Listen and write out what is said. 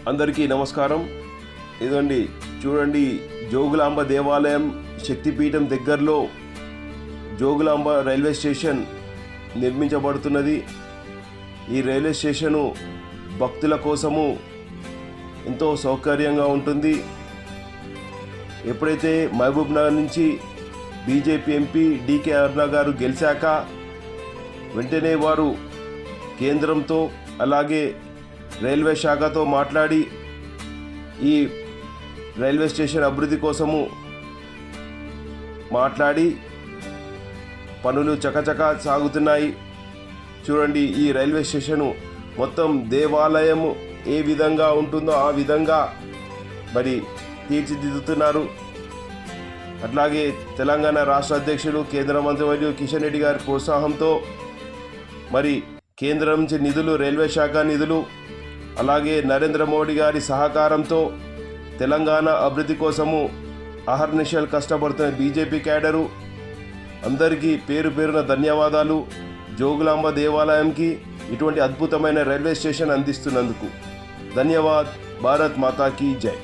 అందరికీ నమస్కారం. ఇదండి చూడండి, జోగులాంబ దేవాలయం శక్తిపీఠం దగ్గరలో జోగులాంబ రైల్వే స్టేషన్ నిర్మించబడుతున్నది. ఈ రైల్వే స్టేషను భక్తుల కోసము ఎంతో సౌకర్యంగా ఉంటుంది. ఎప్పుడైతే మహబూబ్ నగర్ నుంచి బీజేపీ ఎంపీ డికే అరుణ గారు గెలిచాక వెంటనే వారు కేంద్రంతో అలాగే రైల్వే శాఖతో మాట్లాడి ఈ రైల్వే స్టేషన్ అభివృద్ధి కోసము మాట్లాడి పనులు చకచకా సాగుతున్నాయి. చూడండి, ఈ రైల్వే స్టేషను మొత్తం దేవాలయము ఏ విధంగా ఉంటుందో ఆ విధంగా మరి తీర్చిదిద్దుతున్నారు. అట్లాగే తెలంగాణ రాష్ట్ర అధ్యక్షుడు కేంద్ర మంత్రివర్యులు కిషన్ రెడ్డి గారి ప్రోత్సాహంతో మరి కేంద్రం నుంచి నిధులు, రైల్వే శాఖ నిధులు, అలాగే నరేంద్ర మోడీ గారి సహకారంతో తెలంగాణ అభివృద్ధి కోసము అహర్నిశలు కష్టపడుతున్న బీజేపీ క్యాడరు అందరికీ పేరు పేరున ధన్యవాదాలు. జోగులాంబ దేవాలయంకి ఇటువంటి అద్భుతమైన రైల్వే స్టేషన్ అందిస్తున్నందుకు ధన్యవాద్. భారత్ మాతా కీ జై.